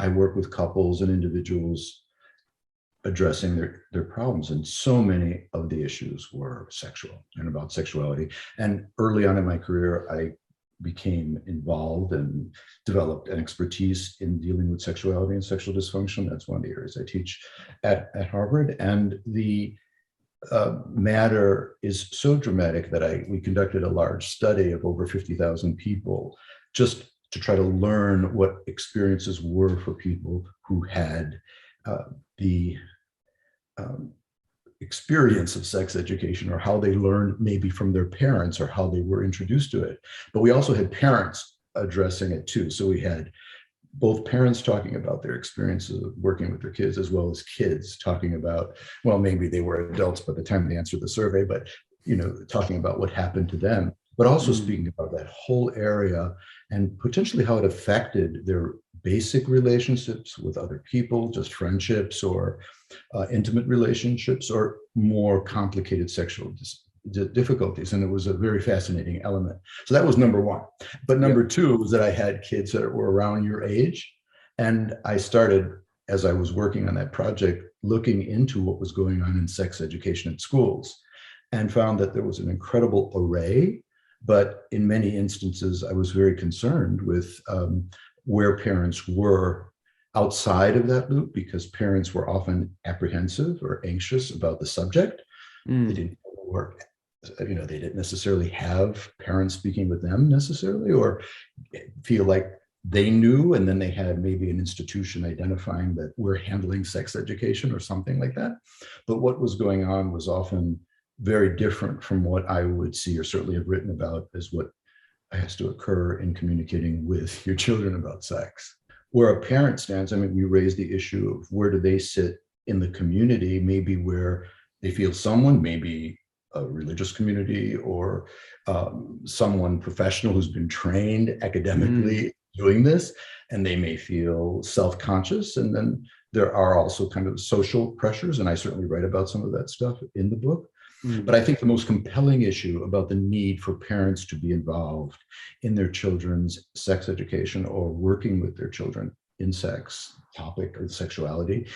I work with couples and individuals addressing their problems. And so many of the issues were sexual and about sexuality. And early on in my career, I became involved and developed an expertise in dealing with sexuality and sexual dysfunction. That's one of the areas I teach at Harvard. And the matter is so dramatic that we conducted a large study of over 50,000 people just to try to learn what experiences were for people who had the experience of sex education, or how they learned maybe from their parents, or how they were introduced to it. But we also had parents addressing it too. So we had both parents talking about their experiences of working with their kids, as well as kids talking about, well, maybe they were adults by the time they answered the survey, but talking about what happened to them, but also speaking about that whole area and potentially how it affected their basic relationships with other people, just friendships or intimate relationships, or more complicated sexual difficulties. And it was a very fascinating element. So that was number one. But number two was that I had kids that were around your age. And I started, as I was working on that project, looking into what was going on in sex education in schools, and found that there was an incredible array. But in many instances, I was very concerned with where parents were outside of that loop, because parents were often apprehensive or anxious about the subject. They didn't work. They didn't necessarily have parents speaking with them necessarily, or feel like they knew, and then they had maybe an institution identifying that we're handling sex education or something like that. But what was going on was often very different from what I would see, or certainly have written about, as what has to occur in communicating with your children about sex. Where a parent stands, we raise the issue of where do they sit in the community, maybe where they feel someone, maybe a religious community, or someone professional who's been trained academically doing this, and they may feel self-conscious. And then there are also kind of social pressures, and I certainly write about some of that stuff in the book. But I think the most compelling issue about the need for parents to be involved in their children's sex education, or working with their children in sex topic or sexuality,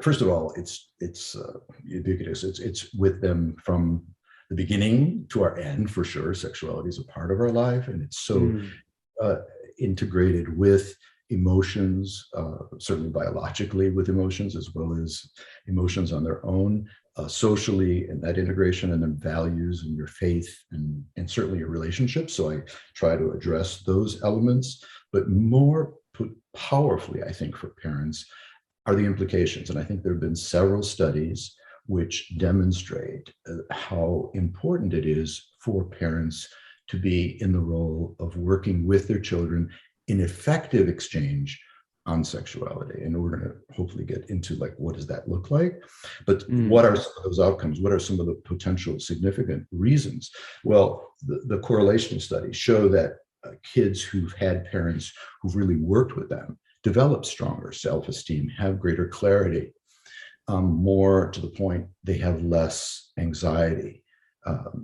first of all, it's ubiquitous. It's with them from the beginning to our end, for sure. Sexuality is a part of our life, and it's so integrated with emotions, certainly biologically with emotions, as well as emotions on their own, socially, and that integration, and then values and your faith, and certainly your relationships. So I try to address those elements, but more powerfully, I think, for parents are the implications. And I think there have been several studies which demonstrate how important it is for parents to be in the role of working with their children in effective exchange on sexuality. And we're going to hopefully get into what does that look like? But what are some of those outcomes? What are some of the potential significant reasons? Well, the correlation studies show that kids who've had parents who've really worked with them develop stronger self-esteem, have greater clarity, more to the point, they have less anxiety,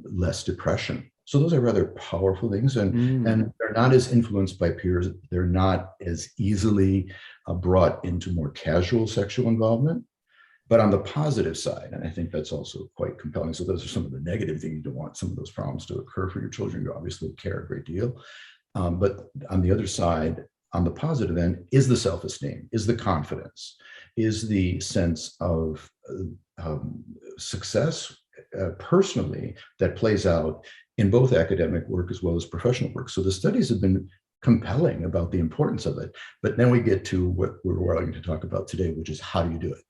less depression. So those are rather powerful things, and they're not as influenced by peers. They're not as easily brought into more casual sexual involvement. But on the positive side, and I think that's also quite compelling. So those are some of the negative things. You don't want some of those problems to occur for your children. You obviously care a great deal. But on the other side, on the positive end, is the self-esteem, is the confidence, is the sense of success personally that plays out in both academic work as well as professional work. So the studies have been compelling about the importance of it. But then we get to what we're going to talk about today, which is how do you do it?